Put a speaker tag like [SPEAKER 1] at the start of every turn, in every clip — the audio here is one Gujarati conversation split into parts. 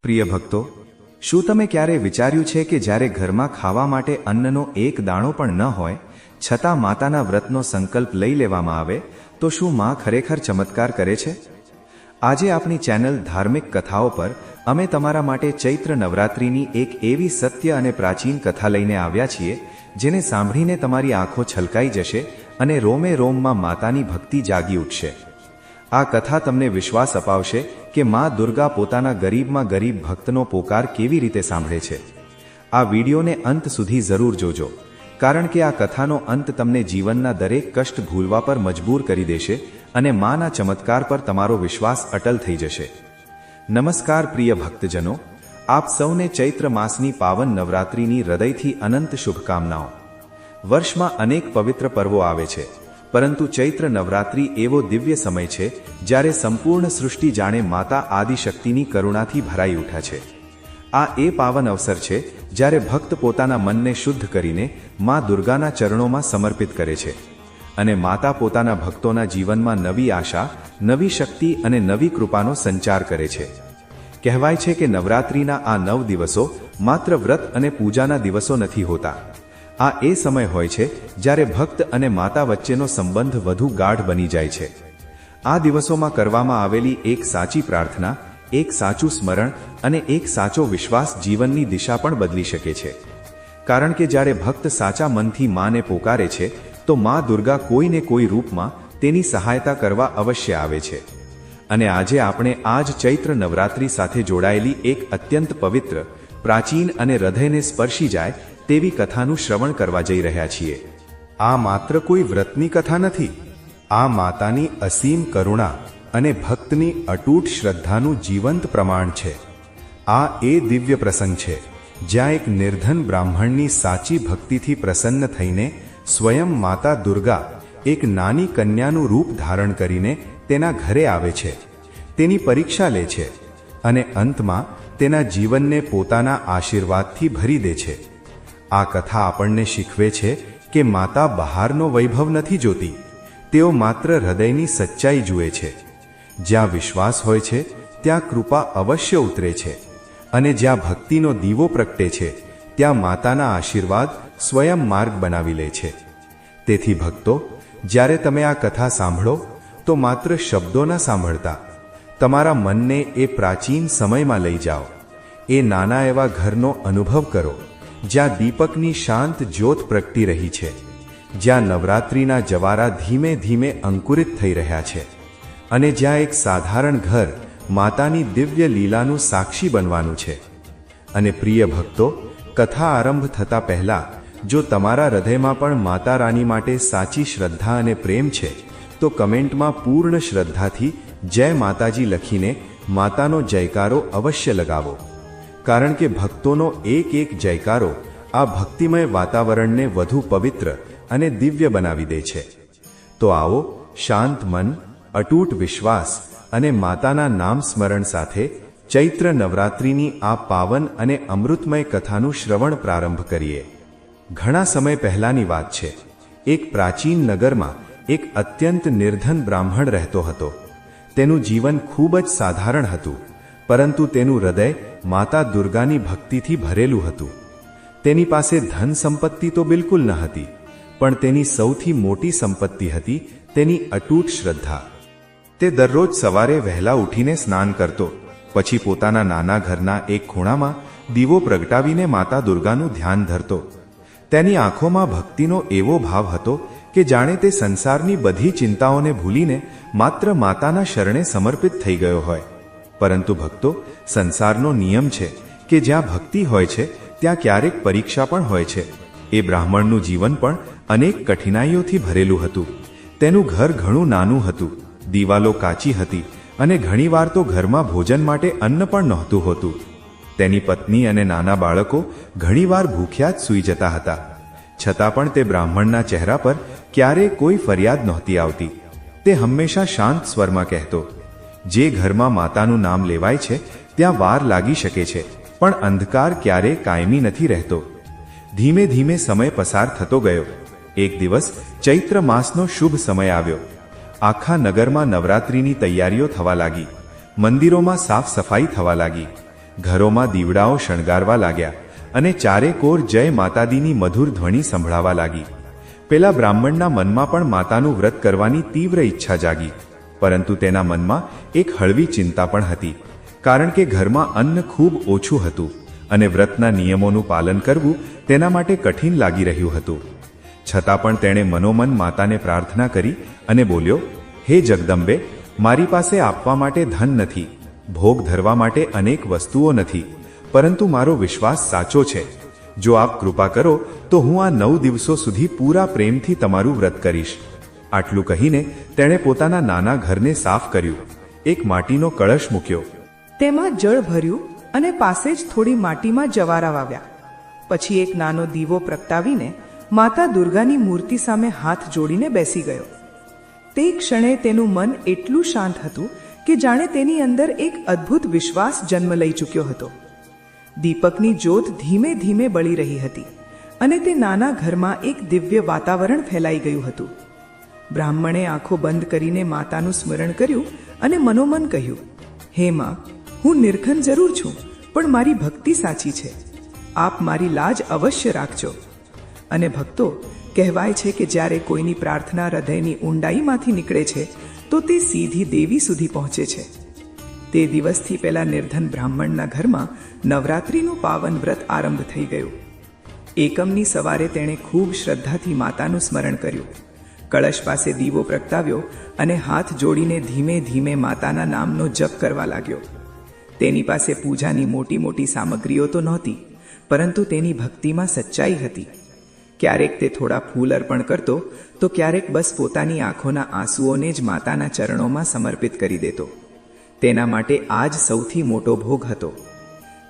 [SPEAKER 1] પ્રિય ભક્તો, શું તમે ક્યારે વિચાર્યું છે કે જ્યારે ઘરમાં ખાવા માટે અન્નનો એક દાણો પણ ન હોય, છતાં માતાના વ્રતનો સંકલ્પ લઈ લેવામાં આવે, તો શું માં ખરેખર ચમત્કાર કરે છે? આજે આપણી ચેનલ ધાર્મિક કથાઓ પર અમે તમારા માટે ચૈત્ર નવરાત્રિની એક એવી સત્ય અને પ્રાચીન કથા લઈને આવ્યા છીએ, જેને સાંભળીને તમારી આંખો છલકાઈ જશે અને રોમે રોમમાં માતાની ભક્તિ જાગી ઉઠશે. આ કથા તમને વિશ્વાસ અપાવશે કે માં દુર્ગા પોતાના ગરીબમાં ગરીબ ભક્તનો પોકાર કેવી રીતે સાંભળે છે. આ વિડીયોને અંત સુધી જરૂર જોજો, કારણ કે આ કથાનો અંત તમને જીવનના દરેક કષ્ટ ભૂલવા પર મજબૂર કરી દેશે અને માના ચમત્કાર પર તમારો વિશ્વાસ અટલ થઈ જશે. નમસ્કાર પ્રિય ભક્તજનો, આપ સૌને ચૈત્ર માસની પાવન નવરાત્રિની હૃદયથી અનંત શુભકામનાઓ. વર્ષમાં અનેક પવિત્ર પર્વો આવે છે, પરંતુ ચૈત્ર નવરાત્રિ એવો દિવ્ય સમય છે જ્યારે સંપૂર્ણ સૃષ્ટિ જાણે માતા આદિશક્તિની કરુણાથી ભરાઈ ઉઠા છે. આ એ પાવન અવસર છે જ્યારે ભક્ત પોતાના મનને શુદ્ધ કરીને મા દુર્ગાના ચરણોમાં સમર્પિત કરે છે અને માતા પોતાના ભક્તોના જીવનમાં નવી આશા, નવી શક્તિ અને નવી કૃપાનો સંચાર કરે છે. કહેવાય છે કે નવરાત્રિના આ 9 દિવસો માત્ર વ્રત અને પૂજાના દિવસો નથી હોતા. આ એ સમય હોય છે જ્યારે ભક્ત અને માતા વચ્ચેનો સંબંધ વધુ ગાઢ બની જાય છે. આ દિવસોમાં કરવામાં આવેલી એક સાચી પ્રાર્થના, એક સાચું સ્મરણ અને એક સાચો વિશ્વાસ જીવનની દિશા પણ બદલી શકે છે. કારણ કે જ્યારે ભક્ત સાચા મનથી માને પોકારે છે, તો મા દુર્ગા કોઈને કોઈ રૂપમાં તેની સહાયતા કરવા અવશ્ય આવે છે. અને આજે આપણે આ જ ચૈત્ર નવરાત્રિ સાથે જોડાયેલી એક અત્યંત પવિત્ર, પ્રાચીન અને હૃદયને સ્પર્શી જાય તેવી કથાનું શ્રવણ કરવા જઈ રહ્યા છીએ. આ માત્ર કોઈ વ્રતની કથા નથી. આ માતાની અસીમ કરુણા અને ભક્તની અતૂટ શ્રદ્ધાનું જીવંત પ્રમાણ છે. આ એ દિવ્ય પ્રસંગ છે જ્યાં એક નિર્ધન બ્રાહ્મણની સાચી ભક્તિથી પ્રસન્ન થઈને સ્વયં માતા દુર્ગા એક નાની કન્યાનું રૂપ ધારણ કરીને તેના ઘરે આવે છે, તેની પરીક્ષા લે છે અને અંતમાં તેના જીવનને પોતાના આશીર્વાદથી ભરી દે છે. આ કથા આપણને શીખવે છે કે માતા બહારનો વૈભવ નથી જોતી, તેઓ માત્ર હૃદયની સચ્ચાઈ જુએ છે. જ્યાં વિશ્વાસ હોય છે ત્યાં કૃપા અવશ્ય ઉતરે છે અને જ્યાં ભક્તિનો દીવો પ્રગટે છે ત્યાં માતાના આશીર્વાદ સ્વયં માર્ગ બનાવી લે છે. તેથી ભક્તો, જ્યારે તમે આ કથા સાંભળો તો માત્ર શબ્દો ન સાંભળતા, તમારા મનને એ પ્રાચીન સમયમાં લઈ જાઓ. એ નાના એવા ઘરનો અનુભવ કરો જ્યાં દીપકની શાંત જ્યોત પ્રગટી રહી છે, જ્યાં નવરાત્રિના જવારા ધીમે ધીમે અંકુરિત થઈ રહ્યા છે અને જ્યાં એક સાધારણ ઘર માતાની દિવ્ય લીલાનું સાક્ષી બનવાનું છે. અને પ્રિય ભક્તો, કથા આરંભ થતા પહેલા જો તમારા હૃદયમાં પણ માતા રાની માટે સાચી શ્રદ્ધા અને પ્રેમ છે, તો કમેન્ટમાં પૂર્ણ શ્રદ્ધાથી જય માતાજી લખીને માતાનો જયકારો અવશ્ય લગાવો. કારણ કે ભક્તોનો એક એક જયકારો આ ભક્તિમય વાતાવરણને વધુ પવિત્ર અને દિવ્ય બનાવી દે છે. તો આવો, શાંત મન, અતૂટ વિશ્વાસ અને માતાના નામ સ્મરણ સાથે ચૈત્ર નવરાત્રિની આ પાવન અને અમૃતમય કથાનું શ્રવણ પ્રારંભ કરીએ. ઘણા સમય પહેલાની વાત છે. એક પ્રાચીન નગરમાં એક અત્યંત નિર્ધન બ્રાહ્મણ રહેતો હતો. તેનું જીવન ખૂબ જ સાધારણ હતું, પરંતુ તેનું હૃદય માતા દુર્ગાની ભક્તિથી ભરેલું હતું. તેની પાસે ધન સંપત્તિ તો બિલકુલ ન હતી, પણ તેની સૌથી મોટી સંપત્તિ હતી તેની અતૂટ શ્રદ્ધા. તે દરરોજ સવારે વહેલા ઉઠીને સ્નાન કરતો, પછી પોતાના નાના ઘરના એક ખૂણામાં દીવો પ્રગટાવીને માતા દુર્ગાનું ધ્યાન ધરતો. તેની આંખોમાં ભક્તિનો એવો ભાવ હતો કે જાણે તે સંસારની બધી ચિંતાઓને ભૂલીને માત્ર માતાના શરણે સમર્પિત થઈ ગયો હોય. પરંતુ ભક્તો, સંસારનો નિયમ છે કે જ્યાં ભક્તિ હોય છે ત્યાં ક્યારેક પરીક્ષા પણ હોય છે. એ બ્રાહ્મણનું જીવન પણ અનેક કઠિનાઈઓથી ભરેલું હતું. તેનું ઘર ઘણું નાનું હતું, દિવાલો કાચી હતી અને ઘણીવાર તો ઘરમાં ભોજન માટે અન્ન પણ નહોતું હોતું. તેની પત્ની અને નાના બાળકો ઘણીવાર ભૂખ્યા જ સૂઈ જતા હતા. છતાં પણ તે બ્રાહ્મણના ચહેરા પર ક્યારેય કોઈ ફરિયાદ નહોતી આવતી. તે હંમેશા શાંત સ્વરમાં કહેતો, જે ઘરમાં માતાનું નામ લેવાય છે ત્યાં વાર લાગી શકે છે, પણ અંધકાર ક્યારેય કાયમી નથી રહેતો. ધીમે ધીમે સમય પસાર થતો ગયો. એક દિવસ ચૈત્ર માસનો શુભ સમય આવ્યો. આખા નગરમાં નવરાત્રિની તૈયારીઓ થવા લાગી. મંદિરોમાં સાફ સફાઈ થવા લાગી. ઘરોમાં દીવડાઓ શણગારવા લાગ્યા અને ચારેકોર જય માતાદીની મધુર ધ્વનિ સંભળાવા લાગી. પેલા બ્રાહ્મણના મનમાં પણ માતાનું વ્રત કરવાની તીવ્ર ઈચ્છા જાગી, પરંતુ તેના મનમાં એક હળવી ચિંતા પણ હતી, કારણ કે ઘરમાં અન્ન ખૂબ ઓછું હતું અને વ્રતના નિયમોનું પાલન કરવું તેના માટે કઠિન લાગી રહ્યું હતું. છતાં પણ તેણે મનોમન માતાને પ્રાર્થના કરી અને બોલ્યો, હે જગદંબે, મારી પાસે આપવા માટે ધન નથી, ભોગ ધરવા માટે અનેક વસ્તુઓ નથી, પરંતુ મારો વિશ્વાસ સાચો છે. જો આપ કૃપા કરો તો હું આ 9 દિવસો સુધી પૂરા પ્રેમથી તમારું વ્રત કરીશ. આટલું કહીને તેણે પોતાના નાના ઘરને સાફ કર્યું, એક માટીનો કળશ મૂક્યો,
[SPEAKER 2] તેમાં જળ ભર્યું અને પાસે જ થોડી માટીમાં જવારા વાવ્યા. પછી એક નાનો દીવો પ્રગટાવીને માતા દુર્ગાની મૂર્તિ સામે હાથ જોડીને બેસી ગયો. તે ક્ષણે તેનું મન એટલું શાંત હતું કે જાણે તેની અંદર એક અદ્ભુત વિશ્વાસ જન્મ લઈ ચૂક્યો હતો. દીપકની જ્યોત ધીમે ધીમે બળી રહી હતી અને તે નાના ઘરમાં એક દિવ્ય વાતાવરણ ફેલાઈ ગયું હતું. બ્રાહ્મણે આંખો બંધ કરીને માતાનું સ્મરણ કર્યું અને મનોમન કહ્યું, હે માં, હું નિર્ધન જરૂર છું, પણ મારી ભક્તિ સાચી છે. આપ મારી લાજ અવશ્ય રાખજો. અને ભક્તો, કહેવાય છે કે જ્યારે કોઈની પ્રાર્થના હૃદયની ઊંડાઈમાંથી નીકળે છે તો તે સીધી દેવી સુધી પહોંચે છે. તે દિવસથી પહેલા નિર્ધન બ્રાહ્મણના ઘરમાં નવરાત્રિનું પાવન વ્રત આરંભ થઈ ગયું. એકમની સવારે તેણે ખૂબ શ્રદ્ધાથી માતાનું સ્મરણ કર્યું, કળશ પાસે દીવો પ્રગટાવ્યો અને હાથ જોડીને ધીમે ધીમે માતાના નામનો જપ કરવા લાગ્યો. તેની પાસે પૂજાની મોટી મોટી સામગ્રીઓ તો નહોતી, પરંતુ તેની ભક્તિમાં સચ્ચાઈ હતી. ક્યારેક તે થોડા ફૂલ અર્પણ કરતો તો ક્યારેક બસ પોતાની આંખોના આંસુઓને જ માતાના ચરણોમાં સમર્પિત કરી દેતો. તેના માટે આ જ સૌથી મોટો ભોગ હતો.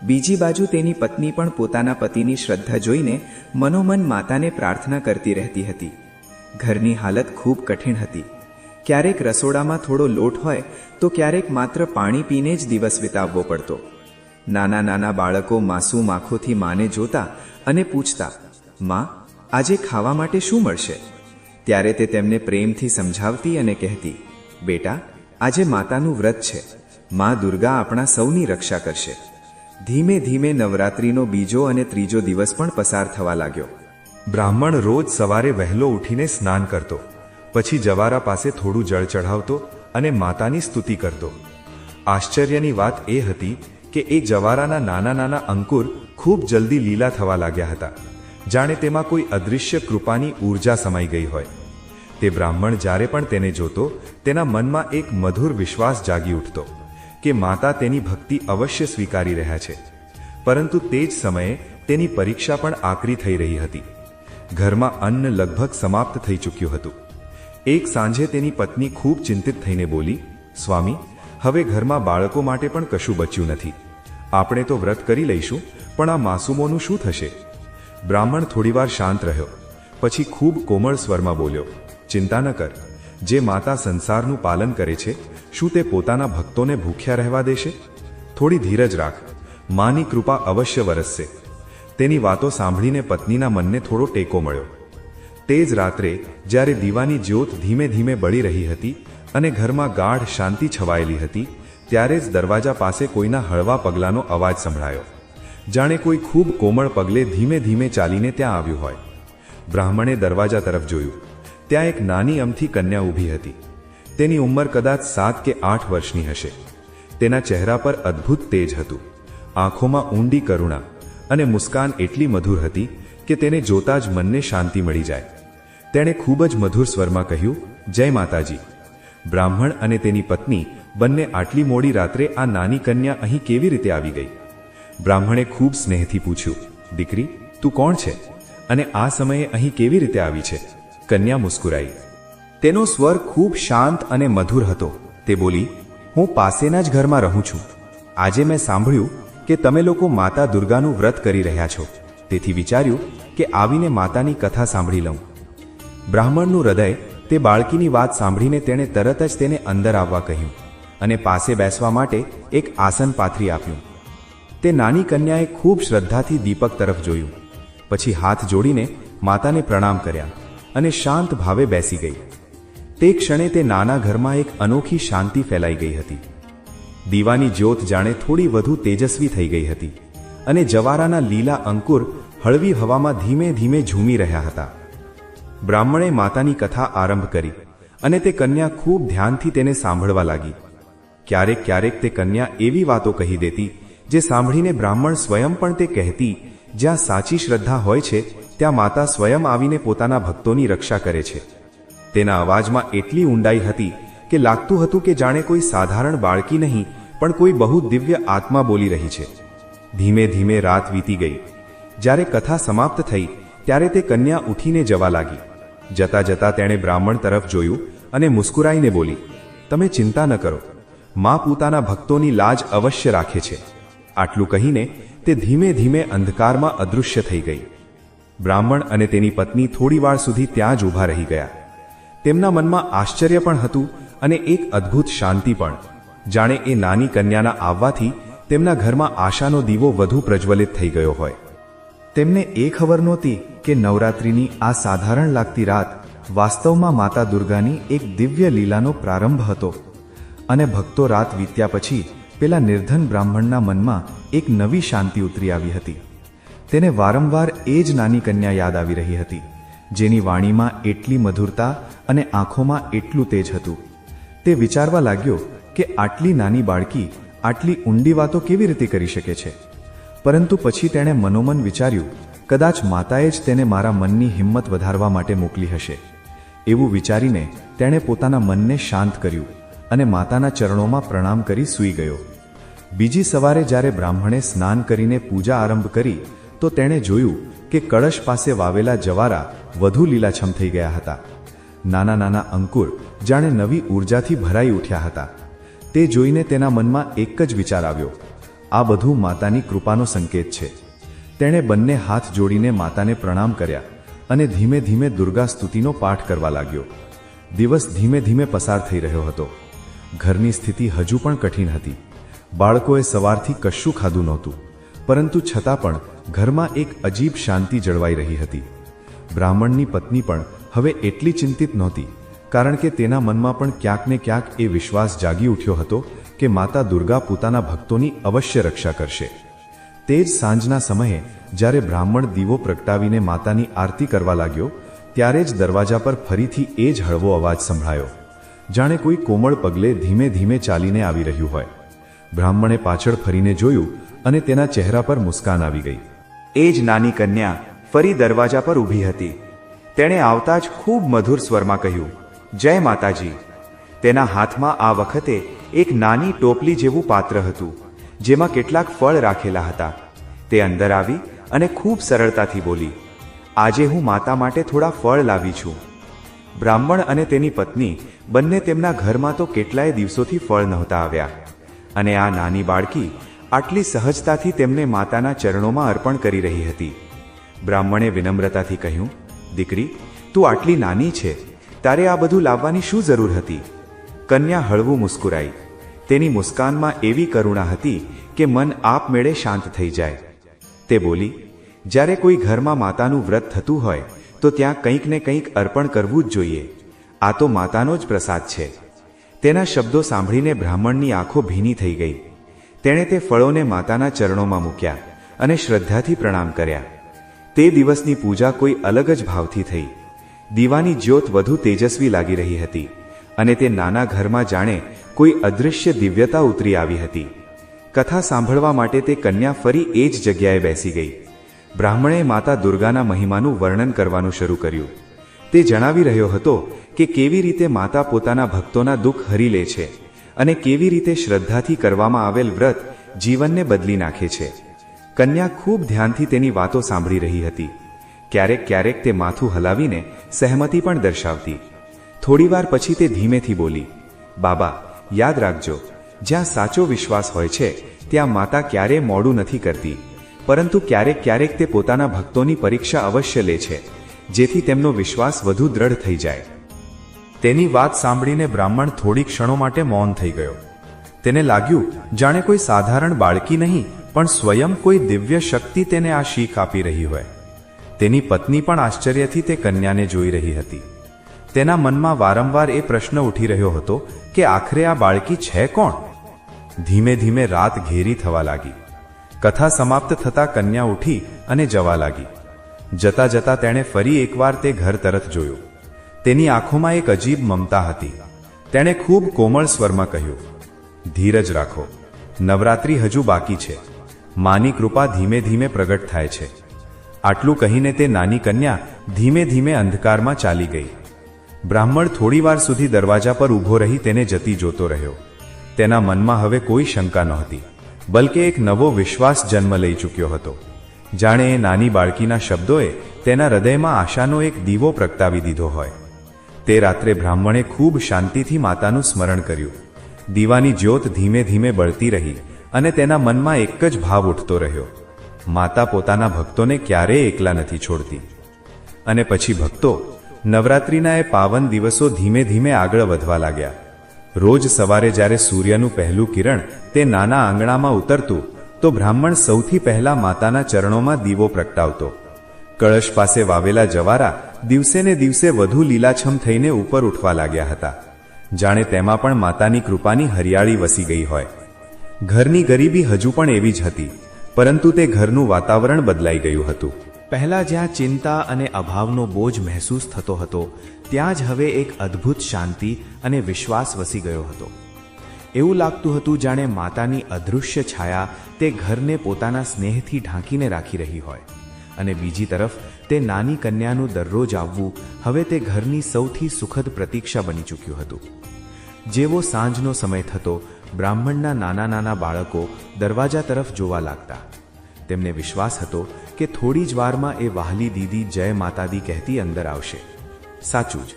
[SPEAKER 2] બીજી બાજુ તેની પત્ની પણ પોતાના પતિની શ્રદ્ધા જોઈને મનોમન માતાને પ્રાર્થના કરતી રહેતી હતી. ઘરની હાલત ખૂબ કઠિન હતી. ક્યારેક રસોડામાં થોડો લોટ હોય તો ક્યારેક માત્ર પાણી પીને જ દિવસ વિતાવવો પડતો. નાના નાના બાળકો માસૂમ આંખોથી માને જોતા અને પૂછતા, માં, આજે ખાવા માટે શું મળશે? ત્યારે તે તેમને પ્રેમથી સમજાવતી અને કહેતી, બેટા, આજે માતાનું વ્રત છે, માં દુર્ગા આપણા સૌની રક્ષા કરશે. ધીમે ધીમે નવરાત્રિનો બીજો અને ત્રીજો દિવસ પણ પસાર થવા લાગ્યો. બ્રાહ્મણ રોજ સવારે વહેલો ઉઠીને સ્નાન કરતો, પછી જવારા પાસે થોડું જળ ચઢાવતો અને માતાની સ્તુતિ કરતો. આશ્ચર્યની વાત એ હતી કે એ જવારાના નાના નાના અંકુર ખૂબ જલ્દી લીલા થવા લાગ્યા હતા, જાણે તેમાં કોઈ અદૃશ્ય કૃપાની ઊર્જા સમાઈ ગઈ હોય. તે બ્રાહ્મણ જ્યારે પણ તેને જોતો, તેના મનમાં એક મધુર વિશ્વાસ જાગી ઉઠતો કે માતા તેની ભક્તિ અવશ્ય સ્વીકારી રહ્યા છે. પરંતુ તે જ સમયે તેની પરીક્ષા પણ આકરી થઈ રહી હતી. ઘરમાં અન્ન લગભગ સમાપ્ત થઈ ચૂક્યું હતું. એક સાંજે તેની પત્ની ખૂબ ચિંતિત થઈને બોલી, સ્વામી, હવે ઘરમાં બાળકો માટે પણ કશું બચ્યું નથી. આપણે તો વ્રત કરી લઈશું, પણ આ માસૂમોનું શું થશે? બ્રાહ્મણ થોડીવાર શાંત રહ્યો, પછી ખૂબ કોમળ સ્વરમાં બોલ્યો, ચિંતા ન કર. જે માતા સંસારનું પાલન કરે છે, શું તે પોતાના ભક્તોને ભૂખ્યા રહેવા દેશે? થોડી ધીરજ રાખ, માની કૃપા અવશ્ય વરસશે. તેની વાતો સાંભળીને પત્નીના મનને થોડો ટેકો મળ્યો. તે જ રાત્રે જ્યારે દીવાની જ્યોત ધીમે ધીમે બળી રહી હતી અને ઘરમાં ગાઢ શાંતિ છવાયેલી હતી, ત્યારે જ દરવાજા પાસે કોઈના હળવા પગલાંનો અવાજ સંભળાયો, જાણે કોઈ ખૂબ કોમળ પગલે ધીમે ધીમે ચાલીને ત્યાં આવ્યું હોય. બ્રાહ્મણે દરવાજા તરફ જોયું. ત્યાં એક નાની અમથી કન્યા ઊભી હતી. તેની ઉંમર કદાચ 7 કે 8 વર્ષની હશે. તેના ચહેરા પર અદ્ભુત તેજ હતું, આંખોમાં ઊંડી કરુણા અને મુસ્કાન એટલી મધુર હતી કે તેને જોતા જ મનને શાંતિ મળી જાય. તેણે ખૂબ જ મધુર સ્વરમાં કહ્યું, જય માતાજી. બ્રાહ્મણ અને તેની પત્ની બંને આટલી મોડી રાત્રે આ નાની કન્યા અહીં કેવી રીતે આવી ગઈ? બ્રાહ્મણે ખૂબ સ્નેહથી પૂછ્યું, દીકરી, તું કોણ છે અને આ સમયે અહીં કેવી રીતે આવી છે? કન્યા મુસ્કુરાઈ. તેનો સ્વર ખૂબ શાંત અને મધુર હતો. તે બોલી, હું પાસેના જ ઘરમાં રહું છું. આજે મેં સાંભળ્યું કે તમે લોકો માતા દુર્ગાનું વ્રત કરી રહ્યા છો, તેથી વિચાર્યું કે આવીને માતાની કથા સાંભળી લઉં. બ્રાહ્મણનું હૃદય તે બાળકીની વાત સાંભળીને તેણે તરત જ તેને અંદર આવવા કહ્યું અને પાસે બેસવા માટે એક આસન પાથરી આપ્યું. તે નાની કન્યાએ ખૂબ શ્રદ્ધાથી દીપક તરફ જોયું, પછી હાથ જોડીને માતાને પ્રણામ કર્યા અને શાંત ભાવે બેસી ગઈ. તે ક્ષણે તે નાના ઘરમાં એક અનોખી શાંતિ ફેલાઈ ગઈ હતી.
[SPEAKER 1] દીવાની જ્યોત જાણે થોડી વધુ તેજસ્વી થઈ ગઈ હતી અને જવારાના લીલા અંકુર હળવી હવામાં ધીમે ધીમે ઝૂમી રહ્યા હતા. બ્રાહ્મણે માતાની કથા આરંભ કરી અને તે કન્યા ખૂબ ધ્યાનથી તેને સાંભળવા લાગી. ક્યારેક ક્યારેક તે કન્યા એવી વાતો કહી દેતી જે સાંભળીને બ્રાહ્મણ સ્વયં પણ તે કહેતી, જ્યાં સાચી શ્રદ્ધા હોય છે ત્યાં માતા સ્વયં આવીને પોતાના ભક્તોની રક્ષા કરે છે. તેના અવાજમાં એટલી ઊંડાઈ હતી કે લાગતું હતું કે જાણે કોઈ સાધારણ બાળકી નહીં પણ કોઈ બહુ દિવ્ય આત્મા બોલી રહી છે. ધીમે ધીમે રાત વીતી ગઈ. જ્યારે કથા સમાપ્ત થઈ ત્યારે તે કન્યા ઉઠીને જવા લાગી. જતા જતા તેણે બ્રાહ્મણ તરફ જોયું અને મુસ્કુરાઈને બોલી, તમે ચિંતા ન કરો, મા પોતાના ભક્તોની લાજ અવશ્ય રાખે છે. આટલું કહીને તે ધીમે ધીમે અંધકારમાં અદૃશ્ય થઈ ગઈ. બ્રાહ્મણ અને તેની પત્ની થોડીવાર સુધી ત્યાં જ ઊભા રહી ગયા. તેમના મનમાં આશ્ચર્ય પણ હતું અને એક અદ્ભુત શાંતિ પણ, જાણે એ નાની કન્યાના આવવાથી તેમના ઘરમાં આશાનો દીવો વધુ પ્રજ્વલિત થઈ ગયો હોય. તેમને એ ખબર નહોતી કે નવરાત્રિની આ સાધારણ લાગતી રાત વાસ્તવમાં માતા દુર્ગાની એક દિવ્ય લીલાનો પ્રારંભ હતો. અને ભક્તો રાત વીત્યા પછી પેલા નિર્ધન બ્રાહ્મણના મનમાં એક નવી શાંતિ ઉતરી આવી હતી. તેને વારંવાર એ જ નાની કન્યા યાદ આવી રહી હતી, જેની વાણીમાં એટલી મધુરતા અને આંખોમાં એટલું તેજ હતું. તે વિચારવા લાગ્યો કે આટલી નાની બાળકી આટલી ઊંડી વાતો કેવી રીતે કરી શકે છે. પરંતુ પછી તેણે મનોમન વિચાર્યું, કદાચ માતાએ જ તેને મારા મનની હિંમત વધારવા માટે મોકલી હશે. એવું વિચારીને તેણે પોતાના મનને શાંત કર્યું અને માતાના ચરણોમાં પ્રણામ કરી સૂઈ ગયો. બીજી સવારે જ્યારે બ્રાહ્મણે સ્નાન કરીને પૂજા આરંભ કરી તો તેણે જોયું કે કળશ પાસે વાવેલા જવારા વધુ લીલાછમ થઈ ગયા હતા. નાના નાના અંકુર જાણે નવી ઊર્જાથી ભરાઈ ઉઠ્યા હતા. તે જોઈને તેના મનમાં એક જ વિચાર આવ્યો, આ બધું માતાની કૃપાનો સંકેત છે. તેણે બંને હાથ જોડીને માતાને પ્રણામ કર્યા અને ધીમે ધીમે દુર્ગા સ્તુતિનો પાઠ કરવા લાગ્યો. દિવસ ધીમે ધીમે પસાર થઈ રહ્યો હતો. ઘરની સ્થિતિ હજુ પણ કઠિન હતી. બાળકોએ સવારથી કશું ખાધું નહોતું, પરંતુ છતાં પણ ઘરમાં એક અજીબ શાંતિ જળવાઈ રહી હતી. બ્રાહ્મણની પત્ની પણ હવે એટલી ચિંતિત નહોતી, કારણ કે તેના મનમાં પણ ક્યાંક ને ક્યાંક એ વિશ્વાસ જાગી ઉઠ્યો હતો કે માતા દુર્ગા પોતાના ભક્તોની અવશ્ય રક્ષા કરશે. તે જ સાંજના સમયે જ્યારે બ્રાહ્મણ દીવો પ્રગટાવીને માતાની આરતી કરવા લાગ્યો ત્યારે જ દરવાજા પર ફરીથી એ જ હળવો અવાજ સંભળાયો, જાણે કોઈ કોમળ પગલે ધીમે ધીમે ચાલીને આવી રહ્યું હોય. બ્રાહ્મણે પાછળ ફરીને જોયું અને તેના ચહેરા પર મુસ્કાન આવી ગઈ. એ જ નાની કન્યા ફરી દરવાજા પર ઊભી હતી. તેણે આવતા જ ખૂબ મધુર સ્વરમાં કહ્યું, જય માતાજી. તેના હાથમાં આ વખતે એક નાની ટોપલી જેવું પાત્ર હતું, જેમાં કેટલાક ફળ રાખેલા હતા. તે અંદર આવી અને ખૂબ સરળતાથી બોલી, આજે હું માતા માટે થોડા ફળ લાવી છું. બ્રાહ્મણ અને તેની પત્ની બંને તેમના ઘરમાં તો કેટલાય દિવસોથી ફળ નહોતા આવ્યા, અને આ નાની બાળકી આટલી સહજતાથી તેમને માતાના ચરણોમાં અર્પણ કરી રહી હતી. બ્રાહ્મણે વિનમ્રતાથી કહ્યું, દીકરી, તું આટલી નાની છે, તારે આ બધું લાવવાની શું જરૂર હતી? કન્યા હળવું મુસ્કુરાઈ. તેની મુસ્કાનમાં એવી કરુણા હતી કે મન આપમેળે શાંત થઈ જાય. તે બોલી, જ્યારે કોઈ ઘરમાં માતાનું વ્રત થતું હોય તો ત્યાં કંઈક ને કંઈક અર્પણ કરવું જ જોઈએ. આ તો માતાનો જ પ્રસાદ છે. તેના શબ્દો સાંભળીને બ્રાહ્મણની આંખો ભીની થઈ ગઈ. તેણે તે ફળોને માતાના ચરણોમાં મૂક્યા અને શ્રદ્ધાથી પ્રણામ કર્યા. તે દિવસની પૂજા કોઈ અલગ જ ભાવથી થઈ. દીવાની જ્યોત વધુ તેજસ્વી લાગી રહી હતી અને તે નાના ઘરમાં જાણે કોઈ અદૃશ્ય દિવ્યતા ઉતરી આવી હતી. કથા સાંભળવા માટે તે કન્યા ફરી એ જ જગ્યાએ બેસી ગઈ. બ્રાહ્મણે માતા દુર્ગાના મહિમાનું વર્ણન કરવાનું શરૂ કર્યું. તે જણાવી રહ્યો હતો કે કેવી રીતે માતા પોતાના ભક્તોના દુઃખ હરી લે છે અને કેવી રીતે શ્રદ્ધાથી કરવામાં આવેલ વ્રત જીવનને બદલી નાખે છે. કન્યા ખૂબ ધ્યાનથી તેની વાતો સાંભળી રહી હતી. ક્યારેક ક્યારેક તે માથું હલાવીને સહેમતી પણ દર્શાવતી. થોડીવાર પછી તે ધીમેથી બોલી, બાબા, યાદ રાખજો, જ્યાં સાચો વિશ્વાસ હોય છે ત્યાં માતા ક્યારેય મોડું નથી કરતી, પરંતુ ક્યારેક ક્યારેક તે પોતાના ભક્તોની પરીક્ષા અવશ્ય લે છે, જેથી તેમનો વિશ્વાસ વધુ દ્રઢ થઈ જાય. તેની વાત સાંભળીને બ્રાહ્મણ થોડી ક્ષણો માટે મૌન થઈ ગયો. તેને લાગ્યું જાણે કોઈ સાધારણ બાળકી નહીં પણ સ્વયં કોઈ દિવ્ય શક્તિ તેને આ શીખ આપી રહી હોય. તેની પત્ની પણ આશ્ચર્યથી તે કન્યાને જોઈ રહી હતી. તેના મનમાં વારંવાર એ પ્રશ્ન ઉઠી રહ્યો હતો કે આખરે આ બાળકી છે કોણ? ધીમે ધીમે રાત ઘેરી થવા લાગી. કથા સમાપ્ત થતાં કન્યા ઉઠી અને જવા લાગી. જતા જતા તેણે ફરી એકવાર તે ઘર તરફ જોયું. તેની આંખોમાં એક અજીબ મમતા હતી. તેણે ખૂબ કોમળ સ્વરમાં કહ્યું, ધીરજ રાખો, નવરાત્રિ હજુ બાકી છે. માની કૃપા ધીમે ધીમે પ્રગટ થાય છે. આટલું કહીને તે નાની કન્યા ધીમે ધીમે અંધકારમાં ચાલી ગઈ. બ્રાહ્મણ થોડીવાર સુધી દરવાજા પર ઊભો રહી તેને જતી જોતો રહ્યો. તેના મનમાં હવે કોઈ શંકા નહોતી, બલકે એક નવો વિશ્વાસ જન્મ લઈ ચૂક્યો હતો. જાણે એ નાની બાળકીના શબ્દોએ તેના હૃદયમાં આશાનો એક દીવો પ્રગટાવી દીધો હોય. તે રાત્રે બ્રાહ્મણે ખૂબ શાંતિથી માતાનું સ્મરણ કર્યું. દીવાની જ્યોત ધીમે ધીમે બળતી રહી અને તેના મનમાં એક જ ભાવ ઉઠતો રહ્યો, માતા પોતાના ભક્તોને ક્યારેય એકલા નથી છોડતી. અને પછી ભક્તો, નવરાત્રિના એ પાવન દિવસો ધીમે ધીમે આગળ વધવા લાગ્યા. રોજ સવારે જ્યારે સૂર્યનું પહેલું કિરણ તે નાના આંગણામાં ઉતરતું, તો બ્રાહ્મણ સૌથી પહેલા માતાના ચરણોમાં દીવો પ્રગટાવતો. કળશ પાસે વાવેલા જવારા દિવસે ને દિવસે વધુ લીલાછમ થઈને ઉપર ઉઠવા લાગ્યા હતા. જાણે તેમાં પણ માતાની કૃપાની હરિયાળી વસી ગઈ હોય. ઘરની ગરીબી હજુ પણ એવી જ હતી, પરંતુ તે ઘરનું વાતાવરણ બદલાઈ ગયું હતું. પહેલા જ્યાં ચિંતા અને અભાવનો બોજ મહેસૂસ થતો હતો, ત્યાં જ હવે એક અદ્ભુત શાંતિ અને વિશ્વાસ વસી ગયો હતો. એવું લાગતું હતું જાણે માતાની અદૃશ્ય છાયા તે ઘરને પોતાના સ્નેહથી ઢાંકીને રાખી રહી હોય. અને બીજી તરફ તે નાની કન્યાનું દરરોજ આવવું હવે તે ઘરની સૌથી સુખદ પ્રતીક્ષા બની ચૂક્યું હતું. જેવો સાંજનો સમય થતો, બ્રાહ્મણના નાના નાના બાળકો દરવાજા તરફ જોવા લાગતા. તેમને વિશ્વાસ હતો કે થોડી જ વારમાં એ વહાલી દીદી જય માતાદી કહેતી અંદર આવશે. સાચું જ,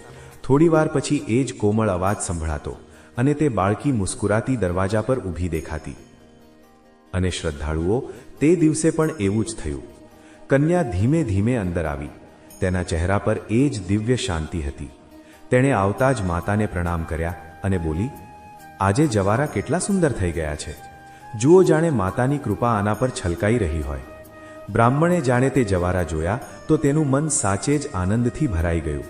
[SPEAKER 1] થોડી વાર પછી એ જ કોમળ અવાજ સંભળાતો અને તે બાળકી મુસ્કુરાતી દરવાજા પર ઊભી દેખાતી. અને શ્રદ્ધાળુઓ, તે દિવસે પણ એવું જ થયું. કન્યા ધીમે ધીમે અંદર આવી. તેના ચહેરા પર એ જ દિવ્ય શાંતિ હતી. તેણે આવતા જ માતાને પ્રણામ કર્યા અને બોલી, આજે જવારા કેટલા સુંદર થઈ ગયા છે. જુઓ, જાણે માતાની કૃપા આના પર છલકાઈ રહી હોય. બ્રાહ્મણે જાણે તે જવારા જોયા તો તેનું મન સાચે જ આનંદથી ભરાઈ ગયું.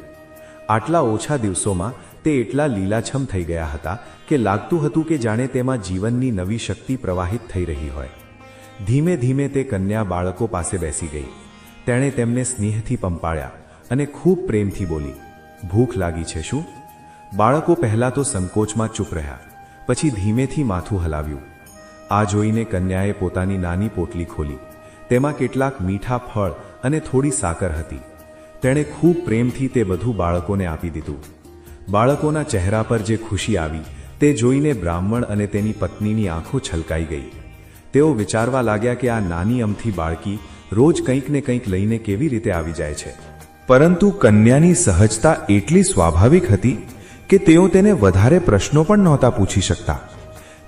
[SPEAKER 1] આટલા ઓછા દિવસોમાં તે એટલા લીલાછમ થઈ ગયા હતા કે લાગતું હતું કે જાણે તેમાં જીવનની નવી શક્તિ પ્રવાહિત થઈ રહી હોય. ધીમે ધીમે તે કન્યા બાળકો પાસે બેસી ગઈ. તેણે તેમને સ્નેહથી પંપાળ્યા અને ખૂબ પ્રેમથી બોલી, ભૂખ લાગી છે શું? બાળકો પહેલાં તો સંકોચમાં ચૂપ રહ્યા, પછી ધીમેથી માથું હલાવ્યું. આ જોઈને કન્યાએ પોતાની નાની પોટલી ખોલી. તેમાં કેટલાક મીઠા ફળ અને થોડી સાકર હતી. તેણે ખૂબ પ્રેમથી તે બધું બાળકોને આપી દીધું. બાળકોના ચહેરા પર જે ખુશી આવી તે જોઈને બ્રાહ્મણ અને તેની પત્નીની આંખો છલકાઈ ગઈ. તેઓ વિચારવા લાગ્યા કે આ નાની અમથી બાળકી રોજ કંઈક ને કંઈક લઈને કેવી રીતે આવી જાય છે. પરંતુ કન્યાની સહજતા એટલી સ્વાભાવિક હતી કે તેઓ તેને વધારે પ્રશ્નો પણ નહોતા પૂછી શકતા.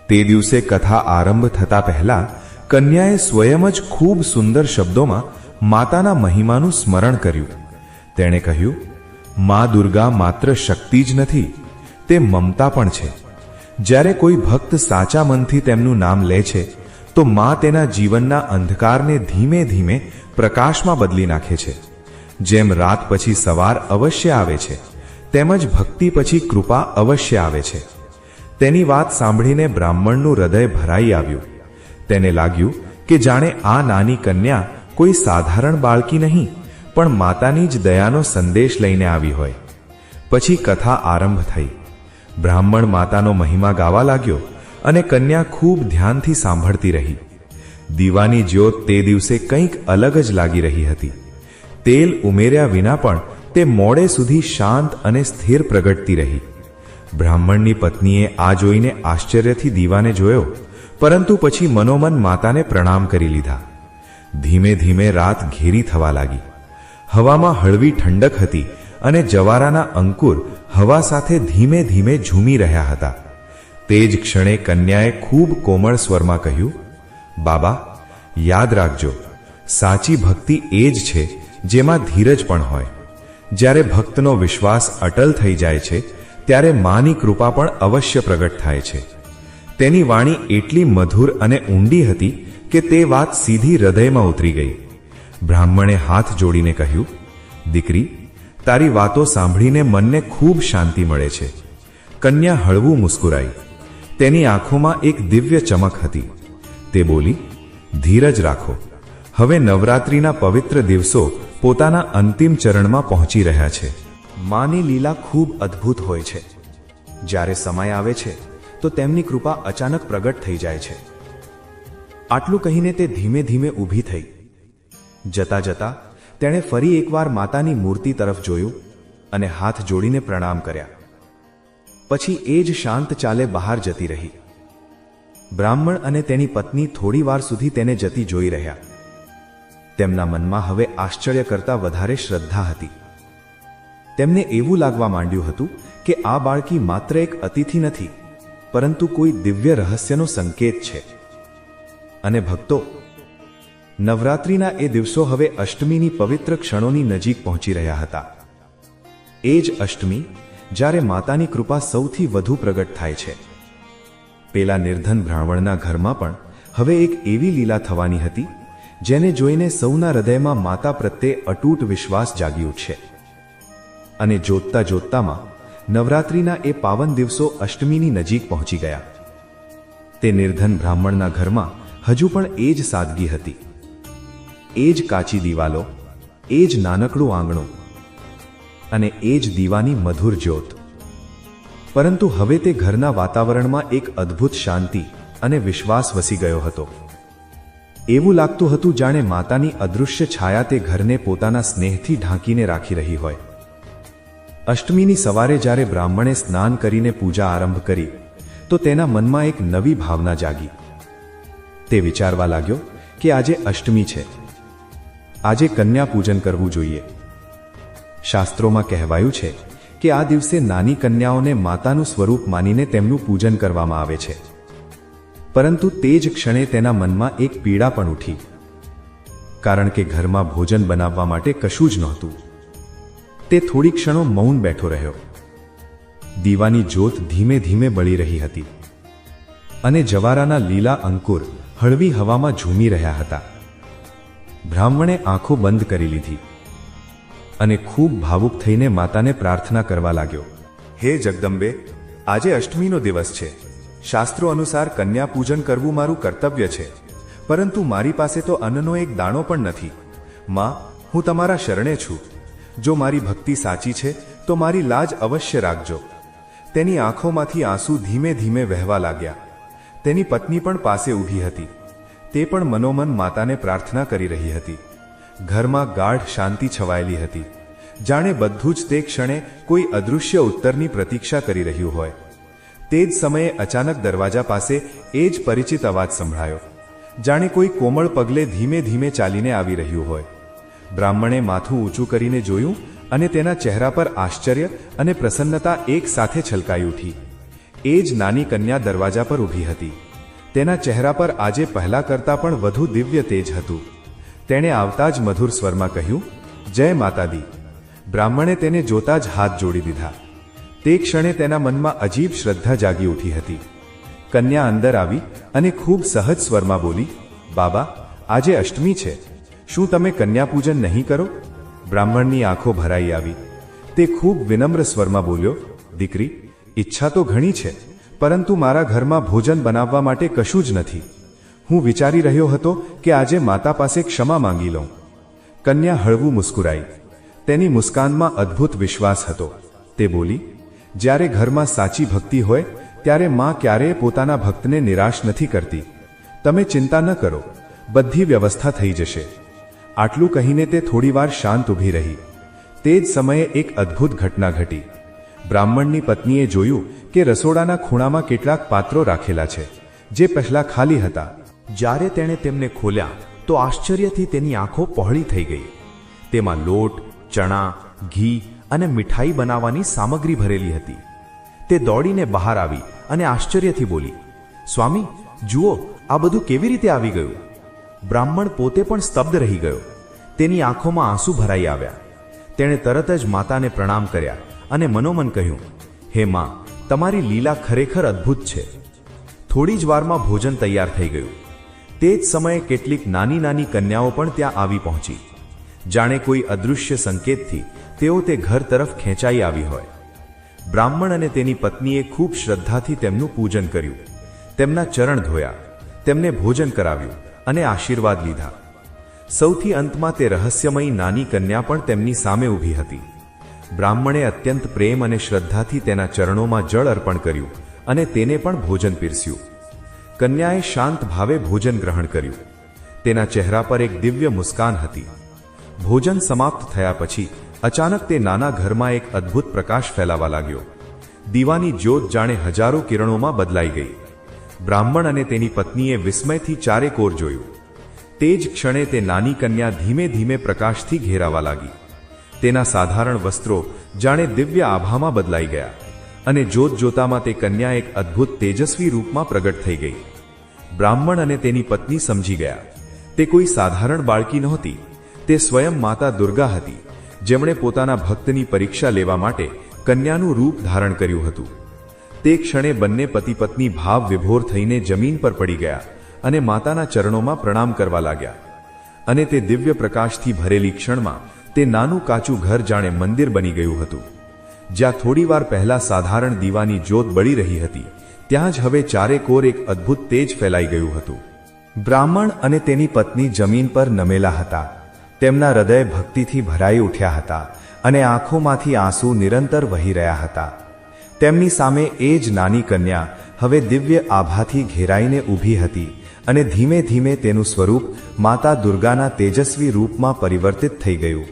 [SPEAKER 1] તે દિવસે કથા આરંભ થતા પહેલા કન્યાએ સ્વયં જ ખૂબ સુંદર શબ્દોમાં માતાના મહિમાનું સ્મરણ કર્યું. તેણે કહ્યું, મા દુર્ગા માત્ર શક્તિ જ નથી, તે મમતા પણ છે. જ્યારે કોઈ ભક્ત સાચા મનથી તેમનું નામ લે છે તો મા તેના જીવનના અંધકારને ધીમે ધીમે પ્રકાશમાં બદલી નાખે છે. જેમ રાત પછી સવાર અવશ્ય આવે છે, તેમજ ભક્તિ પછી કૃપા અવશ્ય આવે છે. તેની વાત સાંભળીને બ્રાહ્મણનું હૃદય ભરાઈ આવ્યું. તેને લાગ્યું કે જાણે આ નાની કન્યા કોઈ સાધારણ બાળકી નહીં, પણ માતાની જ દયાનો સંદેશ લઈને આવી હોય. પછી કથા આરંભ થઈ. બ્રાહ્મણ માતાનો મહિમા ગાવા લાગ્યો અને કન્યા ખૂબ ધ્યાનથી સાંભળતી રહી. દીવાની જ્યોત તે દિવસે કંઈક અલગ જ લાગી રહી હતી. તેલ ઉમેર્યા વિના પણ તે મોડે સુધી શાંત અને સ્થિર પ્રગટતી રહી. બ્રાહ્મણની પત્નીએ આ જોઈને આશ્ચર્યથી દીવાને જોયો, પરંતુ પછી મનોમન માતાને પ્રણામ કરી લીધા. ધીમે ધીમે રાત ઘેરી થવા લાગી. હવામાં હળવી ઠંડક હતી અને જવારાના અંકુર હવા સાથે ધીમે ધીમે ઝૂમી રહ્યા હતા. તે જ ક્ષણે કન્યાએ ખૂબ કોમળ સ્વરમાં કહ્યું, બાબા, યાદ રાખજો, સાચી ભક્તિ એ જ છે જેમાં ધીરજ પણ હોય. જ્યારે ભક્તનો વિશ્વાસ અટલ થઈ જાય છે ત્યારે માની કૃપા પણ અવશ્ય પ્રગટ થાય છે. તેની વાણી એટલી મધુર અને ઊંડી હતી કે તે વાત સીધી હૃદયમાં ઉતરી ગઈ. બ્રાહ્મણે હાથ જોડીને કહ્યું, દીકરી, તારી વાતો સાંભળીને મનને ખૂબ શાંતિ મળે છે. કન્યા હળવું મુસ્કુરાઈ. તેની આંખોમાં એક દિવ્ય ચમક હતી. તે બોલી, ધીરજ રાખો, હવે નવરાત્રિના પવિત્ર દિવસો પોતાના અંતિમ ચરણમાં પહોંચી રહ્યા છે. માની લીલા ખૂબ અદ્ભુત હોય છે. જ્યારે સમય આવે છે તો તેમની કૃપા અચાનક પ્રગટ થઈ જાય છે. આટલું કહીને તે ધીમે ધીમે ઊભી થઈ. જતા જતા તેણે ફરી એકવાર માતાની મૂર્તિ તરફ જોયું અને હાથ જોડીને પ્રણામ કર્યા. પછી એ જ શાંત ચાલે બહાર જતી રહી. બ્રાહ્મણ અને તેની પત્ની થોડી વાર સુધી તેને જતી જોઈ રહ્યા. તેમના મનમાં હવે આશ્ચર્ય કરતાં વધારે શ્રદ્ધા હતી. તેમને એવું લાગવા માંડ્યું હતું કે આ બાળકી માત્ર એક અતિથિ નથી, પરંતુ કોઈ દિવ્ય રહસ્યનો સંકેત છે. અને ભક્તો, નવરાત્રિના એ દિવસો હવે અષ્ટમીની પવિત્ર ક્ષણોની નજીક પહોંચી રહ્યા હતા. એ જ અષ્ટમી જ્યારે માતાની કૃપા સૌથી વધુ પ્રગટ થાય છે. પેલા નિર્ધન બ્રાહ્મણના ઘરમાં પણ હવે એક એવી લીલા થવાની હતી જેને જોઈને સૌના હૃદયમાં માતા પ્રત્યે અતૂટ વિશ્વાસ જાગી ઉઠશે. અને જોતતા જોતતામાં નવરાત્રિના એ પાવન દિવસો અષ્ટમીની નજીક પહોંચી ગયા. તે નિર્ધન બ્રાહ્મણના ઘરમાં હજુ પણ એ જ સાદગી હતી. એ જ કાચી દિવાલો, એ જ નાનકડું આંગણું અને એ જ દીવાની મધુર જ્યોત. પરંતુ હવે તે ઘરના વાતાવરણમાં એક અદ્ભુત શાંતિ અને વિશ્વાસ વસી ગયો હતો. એવું લાગતું હતું જાણે માતાની અદૃશ્ય છાયા તે ઘરને પોતાના સ્નેહથી ઢાંકીને રાખી રહી હોય. અષ્ટમીની સવારે જ્યારે બ્રાહ્મણે સ્નાન કરીને પૂજા આરંભ કરી તો તેના મનમાં એક નવી ભાવના જાગી. તે વિચારવા લાગ્યો કે આજે અષ્ટમી છે, આજે કન્યા પૂજન કરવું જોઈએ. શાસ્ત્રોમાં કહેવાયું છે કે આ દિવસે નાની કન્યાઓને માતાનું સ્વરૂપ માનીને તેમનું પૂજન કરવામાં આવે છે. પરંતુ તે જ ક્ષણે તેના મનમાં એક પીડા પણ ઉઠી, કારણ કે ઘરમાં ભોજન બનાવવા માટે કશું જ નહોતું. તે થોડી ક્ષણો મૌન બેઠો રહ્યો. દીવાની જ્યોત ધીમે ધીમે બળી રહી હતી અને જવારાના લીલા અંકુર હળવી હવામાં ઝૂમી રહ્યા હતા. બ્રાહ્મણે આંખો બંધ કરી લીધી અને ખૂબ ભાવુક થઈને માતાને પ્રાર્થના કરવા લાગ્યો. હે જગદંબે, આજે અષ્ટમીનો દિવસ છે. શાસ્ત્રો અનુસાર કન્યા પૂજન કરવું મારું કર્તવ્ય છે, પરંતુ મારી પાસે તો અન્નનો એક દાણો પણ નથી. માં, હું તમારા શરણે છું. જો મારી ભક્તિ સાચી છે તો મારી લાજ અવશ્ય રાખજો. તેની આંખોમાંથી આંસુ ધીમે ધીમે વહેવા લાગ્યા. તેની પત્ની પણ પાસે ઊભી હતી. તે પણ મનોમન માતાને પ્રાર્થના કરી રહી હતી. ઘરમાં ગાઢ શાંતિ છવાયેલી હતી, જાણે બધું જ તે ક્ષણે કોઈ અદૃશ્ય ઉત્તરની પ્રતીક્ષા કરી રહ્યું હોય. તે જ સમયે અચાનક દરવાજા પાસે એ જ પરિચિત અવાજ સંભળાયો, જાણે કોઈ કોમળ પગલે ધીમે ધીમે ચાલીને આવી રહ્યું હોય. બ્રાહ્મણે માથું ઊંચું કરીને જોયું અને તેના ચહેરા પર આશ્ચર્ય અને પ્રસન્નતા એક સાથે છલકાઈ ઉઠી. એ જ નાની કન્યા દરવાજા પર ઊભી હતી. તેના ચહેરા પર આજે પહેલા કરતાં પણ વધુ દિવ્ય તેજ હતું. તેણે આવતા જ મધુર સ્વરમાં કહ્યું, જય માતા દી. બ્રાહ્મણે તેને જોતા જ હાથ જોડી દીધા. તે ક્ષણે તેના મનમાં અજીબ શ્રદ્ધા જાગી ઉઠી હતી. કન્યા અંદર આવી અને ખૂબ સહજ સ્વરમાં બોલી, બાબા, આજે અષ્ટમી છે, શું તમે કન્યા પૂજન નહીં કરો? બ્રાહ્મણની આંખો ભરાઈ આવી. તે ખૂબ વિનમ્ર સ્વરમાં બોલ્યો, દીકરી, ઈચ્છા તો ઘણી છે, પરંતુ મારા ઘરમાં ભોજન બનાવવા માટે કશું જ નથી. હું વિચારી રહ્યો હતો કે આજે માતા પાસે ક્ષમા માંગી લઉં. કન્યા હળવું મુસ્કુરાઈ. તેની મુસ્કાનમાં અદ્ભુત વિશ્વાસ હતો. તે બોલી, જ્યારે ઘરમાં સાચી ભક્તિ હોય ત્યારે માં ક્યારેય પોતાના ભક્તને નિરાશ નથી કરતી. તમે ચિંતા ન કરો, બધી વ્યવસ્થા થઈ જશે. આટલું કહીને તે થોડીવાર શાંત ઊભી રહી. તે જ સમયે એક અદ્ભુત ઘટના ઘટી. બ્રાહ્મણની પત્નીએ જોયું કે રસોડાના ખૂણામાં કેટલાક પાત્રો રાખેલા છે, જે પહેલા ખાલી હતા. જ્યારે તેણે તેમને ખોલ્યા તો આશ્ચર્યથી તેની આંખો પહોળી થઈ ગઈ. તેમાં લોટ, ચણા, ઘી અને મીઠાઈ બનાવવાની સામગ્રી ભરેલી હતી. તે દોડીને બહાર આવી અને આશ્ચર્યથી બોલી, સ્વામી, જુઓ, આ બધું કેવી રીતે આવી ગયું? બ્રાહ્મણ પોતે પણ સ્તબ્ધ રહી ગયો. તેની આંખોમાં આંસુ ભરાઈ આવ્યા. તેણે તરત જ માતાને પ્રણામ કર્યા અને મનોમન કહ્યું, હે માં, તમારી લીલા ખરેખર અદ્ભુત છે. થોડી જ વારમાં ભોજન તૈયાર થઈ ગયું. તે જ સમયે કેટલીક નાની નાની કન્યાઓ પણ ત્યાં આવી પહોંચી. જાણે કોઈ અદૃશ્ય સંકેતથી તેઓ તે ઘર તરફ ખેંચાઈ આવી હોય. બ્રાહ્મણ અને તેની પત્નીએ ખૂબ શ્રદ્ધાથી તેમનું પૂજન કર્યું, તેમના ચરણ ધોયા, તેમને ભોજન કરાવ્યું અને આશીર્વાદ લીધા. સૌથી અંતમાં તે રહસ્યમયી નાની કન્યા પણ તેમની સામે ઊભી હતી. બ્રાહ્મણે અત્યંત પ્રેમ અને શ્રદ્ધાથી તેના ચરણોમાં જળ અર્પણ કર્યું અને તેને પણ ભોજન પીરસ્યું. કન્યાએ શાંત ભાવે ભોજન ગ્રહણ કર્યું. તેના ચહેરા પર એક દિવ્ય મુસ્કાન હતી. ભોજન સમાપ્ત થયા પછી અચાનક તે નાના ઘરમાં એક અદ્ભુત પ્રકાશ ફેલાવા લાગ્યો. દીવાની જ્યોત જાણે હજારો કિરણોમાં બદલાઈ ગઈ. બ્રાહ્મણ અને તેની પત્નીએ વિસ્મયથી ચારેકોર જોયું. તે જ ક્ષણે તે નાની કન્યા ધીમે ધીમે પ્રકાશથી ઘેરાવા લાગી. તેના સાધારણ વસ્ત્રો જાણે દિવ્ય આભામાં બદલાઈ ગયા અને જોત જોતામાં તે કન્યા એક અદ્ભુત તેજસ્વી રૂપમાં પ્રગટ થઈ ગઈ. બ્રાહ્મણ અને તેની પત્ની સમજી ગયા. તે કોઈ સાધારણ બાળકી નહોતી, તે સ્વયં માતા દુર્ગા હતી, જેમણે પોતાના ભક્તની પરીક્ષા લેવા માટે કન્યાનું રૂપ ધારણ કર્યું હતું. તે ક્ષણે બંને પતિ પત્ની ભાવ વિભોર થઈને જમીન પર પડી ગયા અને માતાના ચરણોમાં પ્રણામ કરવા લાગ્યા. અને તે દિવ્ય પ્રકાશથી ભરેલી ક્ષણમાં તે નાનું કાચું ઘર જાણે મંદિર બની ગયું હતું. જ્યાં થોડીવાર પહેલા સાધારણ દીવાની જ્યોત બળી રહી હતી, ત્યાં જ હવે ચારેકોર એક અદ્ભુત તેજ ફેલાઈ ગયું હતું. બ્રાહ્મણ અને તેની પત્ની જમીન પર નમેલા હતા. તેમના હૃદય ભક્તિથી ભરાઈ ઉઠ્યા હતા અને આંખોમાંથી આંસુ નિરંતર વહી રહ્યા હતા. તેમની સામે એ જ નાની કન્યા હવે દિવ્ય આભાથી ઘેરાઈને ઊભી હતી અને ધીમે ધીમે તેનું સ્વરૂપ માતા દુર્ગાના તેજસ્વી રૂપમાં પરિવર્તિત થઈ ગયું.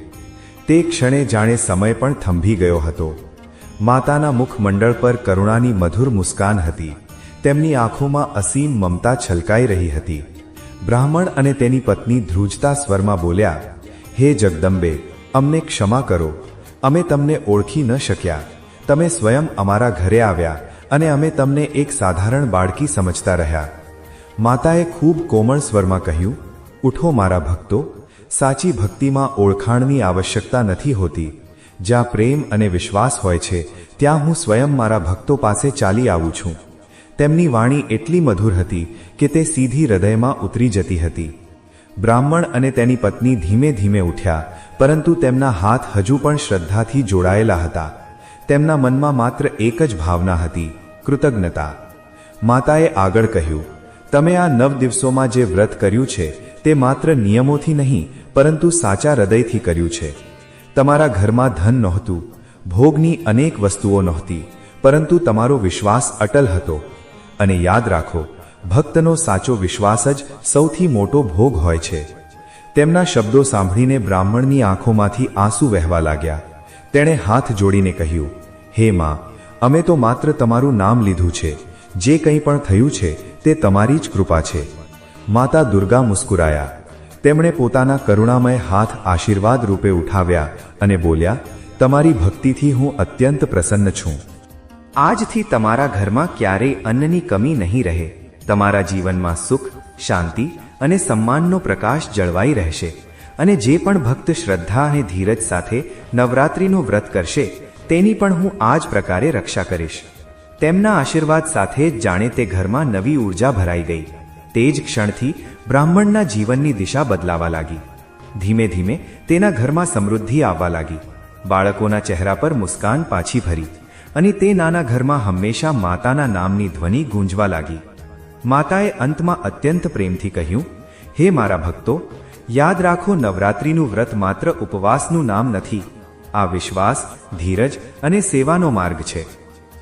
[SPEAKER 1] તે ક્ષણે જાણે સમય પણ થંભી ગયો હતો. માતાના મુખમંડળ પર કરુણાની મધુર મુસ્કાન હતી. તેમની આંખોમાં અસીમ મમતા છલકાઈ રહી હતી. બ્રાહ્મણ અને તેની પત્ની ધ્રુજતા સ્વરમાં બોલ્યા, હે જગદંબે, અમને ક્ષમા કરો. અમે તમને ઓળખી ન શક્યા. તમે સ્વયં અમારા ઘરે આવ્યા અને અમે તમને એક સાધારણ બાળકી સમજતા રહ્યા. માતાએ ખૂબ કોમળ સ્વરમાં કહ્યું, ઉઠો મારા ભક્તો, સાચી ભક્તિમાં ઓળખાણની આવશ્યકતા નથી હોતી. જ્યાં પ્રેમ અને વિશ્વાસ હોય છે, ત્યાં હું સ્વયં મારા ભક્તો પાસે ચાલી આવું છું. તેમની વાણી એટલી મધુર હતી કે તે સીધી હૃદયમાં ઉતરી જતી હતી. બ્રાહ્મણ અને તેની પત્ની ધીમે ધીમે ઉઠ્યા, પરંતુ તેમના હાથ હજુ પણ શ્રદ્ધાથી જોડાયેલા હતા. તેમના મનમાં માત્ર એક જ ભાવના હતી, કૃતજ્ઞતા. માતાએ આગળ કહ્યું, તમે આ 9 દિવસોમાં જે વ્રત કર્યું છે તે માત્ર નિયમોથી નહીં, પરંતુ સાચા હૃદયથી કર્યું છે. તમારા ઘરમાં ધન નહોતું, ભોગની અનેક વસ્તુઓ નહોતી, પરંતુ તમારો વિશ્વાસ અટલ હતો. અને યાદ રાખો, ભક્તનો સાચો વિશ્વાસ જ સૌથી મોટો ભોગ હોય છે. તેમના શબ્દો સાંભળીને બ્રાહ્મણની આંખોમાંથી આંસુ વહેવા લાગ્યા. તેણે હાથ જોડીને કહ્યું, હે માં, અમે તો માત્ર તમારું નામ લીધું છે. જે કંઈ પણ થયું છે તે તમારી જ કૃપા છે. માતા દુર્ગા મુસ્કુરાયા. તેમણે પોતાના કરુણામય હાથ આશીર્વાદ રૂપે ઉઠાવ્યા અને બોલ્યા, તમારી ભક્તિથી હું અત્યંત પ્રસન્ન છું. આજથી તમારા ઘરમાં ક્યારેય અન્નની કમી નહીં રહે. તમારા જીવનમાં સુખ, શાંતિ અને સન્માનનો પ્રકાશ જળવાઈ રહેશે. અને જે પણ ભક્ત શ્રદ્ધા અને ધીરજ સાથે નવરાત્રિનું વ્રત કરશે, તેની પણ હું આ જ પ્રકારે રક્ષા કરીશ. તેમના આશીર્વાદ સાથે જ જાણે તે ઘરમાં નવી ઉર્જા ભરાઈ ગઈ. તે જ ક્ષણથી બ્રાહ્મણના જીવનની દિશા બદલાવા લાગી. ધીમે ધીમે તેના ઘરમાં સમૃદ્ધિ આવવા લાગી. બાળકોના ચહેરા પર મુસ્કાન પાછી ભરી અને તે નાના ઘરમાં હંમેશા માતાના નામની ધ્વનિ ગૂંજવા લાગી. માતાએ અંતમાં અત્યંત પ્રેમથી કહ્યું, હે મારા ભક્તો, યાદ રાખો, નવરાત્રિનું વ્રત માત્ર ઉપવાસનું નામ નથી. આ વિશ્વાસ, ધીરજ અને સેવાનો માર્ગ છે.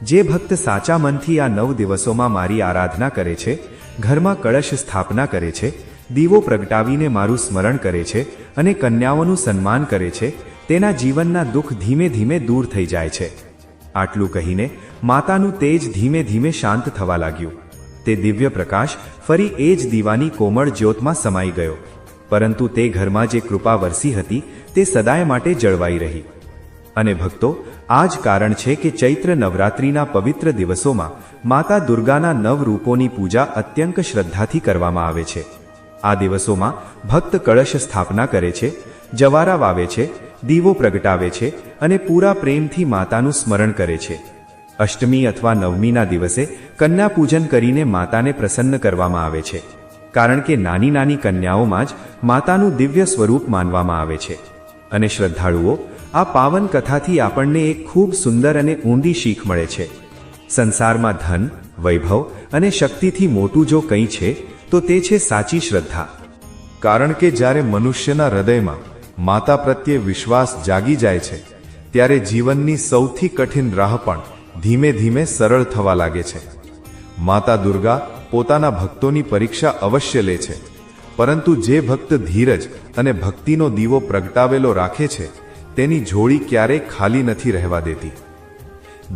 [SPEAKER 1] જે ભક્ત સાચા મનથી આ 9 દિવસોમાં મારી આરાધના કરે છે, ઘરમાં કળશ સ્થાપના કરે છે, દીવો પ્રગટાવીને મારું સ્મરણ કરે છે અને કન્યાઓનું સન્માન કરે છે, તેના જીવનના દુઃખ ધીમે ધીમે દૂર થઈ જાય છે. આટલું કહીને માતાનું તેજ ધીમે ધીમે શાંત થવા લાગ્યું. તે દિવ્ય પ્રકાશ ફરી એ જ દીવાની કોમળ જ્યોતમાં સમાઈ ગયો. પરંતુ તે ઘરમાં જે કૃપા વરસી હતી તે સદાય માટે જળવાઈ રહી. અને ભક્તો, આ જ કારણ છે કે ચૈત્ર નવરાત્રિના પવિત્ર દિવસોમાં માતા દુર્ગાના 9 રૂપોની પૂજા અત્યંત શ્રદ્ધાથી કરવામાં આવે છે. આ દિવસોમાં ભક્ત કળશ સ્થાપના કરે છે, જવારા વાવે છે, દીવો પ્રગટાવે છે અને પૂરા પ્રેમથી માતાનું સ્મરણ કરે છે. અષ્ટમી અથવા નવમીના દિવસે કન્યા પૂજન કરીને માતાને પ્રસન્ન કરવામાં આવે છે, કારણ કે નાની નાની કન્યાઓમાં જ માતાનું દિવ્ય સ્વરૂપ માનવામાં આવે છે. અને શ્રદ્ધાળુઓ આ પાવન કથાથી આપણને એક ખૂબ સુંદર અને ઊંડી શીખ મળે છે. સંસારમાં ધન, વૈભવ અને શક્તિથી મોટું જો કંઈ છે તો તે છે સાચી શ્રદ્ધા. કારણ કે જ્યારે મનુષ્યના હૃદયમાં માતા પ્રત્યે વિશ્વાસ જાગી જાય છે ત્યારે જીવનની સૌથી કઠિન રાહ પણ ધીમે ધીમે સરળ થવા લાગે છે. માતા દુર્ગા પોતાના ભક્તોની પરીક્ષા અવશ્ય લે છે, પરંતુ જે ભક્ત ધીરજ અને ભક્તિનો દીવો પ્રગટાવેલો રાખે છે તેની ઝોળી ક્યારેય ખાલી નથી રહેવા દેતી.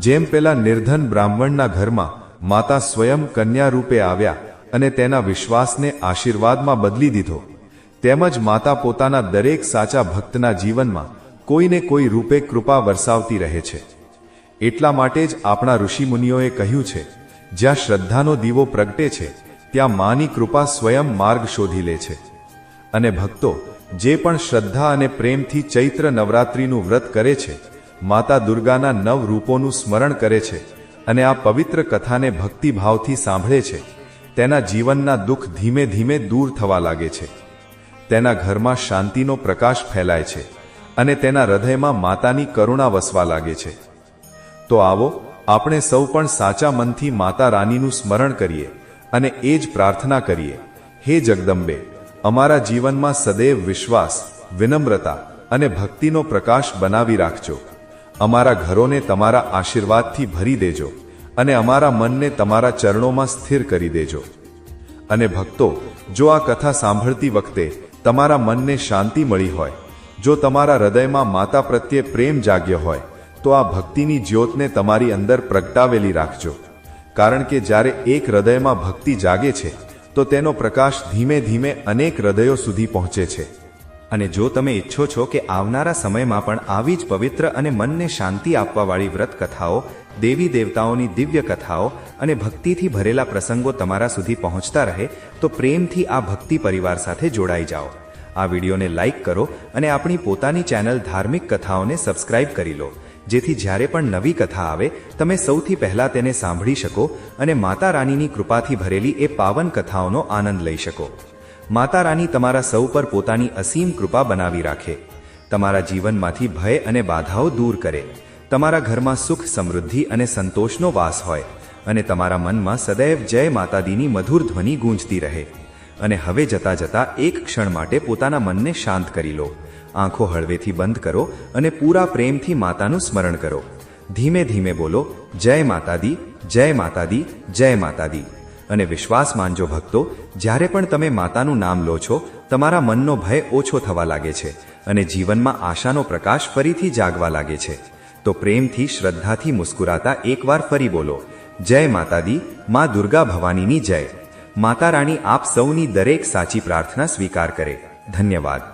[SPEAKER 1] જેમ પેલા નિર્ધન બ્રાહ્મણના ઘરમાં માતા સ્વયં કન્યા રૂપે આવ્યા અને તેના વિશ્વાસને આશીર્વાદમાં બદલી દીધો, તેમજ માતા પોતાના દરેક સાચા ભક્તના જીવનમાં કોઈને કોઈ રૂપે કૃપા વરસાવતી રહે છે. એટલા માટે જ આપણા ઋષિમુનિઓએ કહ્યું છે, જ્યાં શ્રદ્ધાનો દીવો પ્રગટે છે ત્યાં માની કૃપા સ્વયં માર્ગ શોધી લે છે. અને ભક્તો જે પણ શ્રદ્ધા અને પ્રેમથી ચૈત્ર નવરાત્રિનું વ્રત કરે છે, માતા દુર્ગાના નવ રૂપોનું સ્મરણ કરે છે અને આ પવિત્ર કથાને ભક્તિભાવથી સાંભળે છે, તેના જીવનના દુઃખ ધીમે ધીમે દૂર થવા લાગે છે. તેના ઘરમાં શાંતિનો પ્રકાશ ફેલાય છે અને તેના હૃદયમાં માતાની કરુણા વસવા લાગે છે. તો આવો આપણે સૌ પણ સાચા મનથી માતા રાનીનું સ્મરણ કરીએ અને એ જ પ્રાર્થના કરીએ, હે જગદંબે, અમારા જીવનમાં સદૈવ વિશ્વાસ, વિનમ્રતા અને ભક્તિનો પ્રકાશ બનાવી રાખજો. અમારા ઘરોને તમારા આશીર્વાદથી ભરી દેજો અને અમારા મનને તમારા ચરણોમાં સ્થિર કરી દેજો. અને ભક્તો, જો આ કથા સાંભળતી વખતે તમારા મનને શાંતિ મળી હોય, જો તમારા હૃદયમાં માતા પ્રત્યે પ્રેમ જાગ્યો હોય, તો આ ભક્તિની જ્યોતને તમારી અંદર પ્રગટાવેલી રાખજો. કારણ કે જ્યારે એક હૃદયમાં ભક્તિ જાગે છે તો તેનો પ્રકાશ ધીમે ધીમે અનેક હૃદયો સુધી પહોંચે છે. અને જો તમે ઈચ્છો છો કે આવનારા સમયમાં પણ આવી જ પવિત્ર અને મનને શાંતિ આપવાવાળી વ્રત કથાઓ, દેવી દેવતાઓની દિવ્ય કથાઓ અને ભક્તિથી ભરેલા પ્રસંગો તમારા સુધી પહોંચતા રહે, તો પ્રેમથી આ ભક્તિ પરિવાર સાથે જોડાઈ જાઓ. આ વિડીયોને લાઇક કરો અને આપણી પોતાની ચેનલ ધાર્મિક કથાઓને સબસ્ક્રાઇબ કરી લો, જેથી જ્યારે પણ નવી કથા આવે તમે સૌથી પહેલા તેને સાંભળી શકો અને માતા રાનીની કૃપાથી ભરેલી એ પાવન કથાઓનો આનંદ લઈ શકો. માતા રાની તમારા સૌ પર પોતાની અસીમ કૃપા બનાવી રાખે, તમારા જીવનમાંથી ભય અને બાધાઓ દૂર કરે, તમારા ઘરમાં સુખ, સમૃદ્ધિ અને સંતોષનો વાસ હોય અને તમારા મનમાં સદૈવ જય માતાદીની મધુર ધ્વનિ ગૂંજતી રહે. અને હવે જતા જતા એક ક્ષણ માટે પોતાના મનને શાંત કરી લો. આંખો હળવેથી બંધ કરો અને પૂરા પ્રેમથી માતાનું સ્મરણ કરો. ધીમે ધીમે બોલો, જય માતાદી, જય માતાદી, જય માતાદી. અને વિશ્વાસ માનજો ભક્તો, જ્યારે પણ તમે માતાનું નામ લો છો, તમારા મનનો ભય ઓછો થવા લાગે છે અને જીવનમાં આશાનો પ્રકાશ ફરીથી જાગવા લાગે છે. તો પ્રેમથી, શ્રદ્ધાથી મુસ્કુરાતા એકવાર ફરી બોલો, જય માતાદી, મા દુર્ગા ભવાનીની જય. માતા રાણી આપ સૌની દરેક સાચી પ્રાર્થના સ્વીકાર કરે. ધન્યવાદ.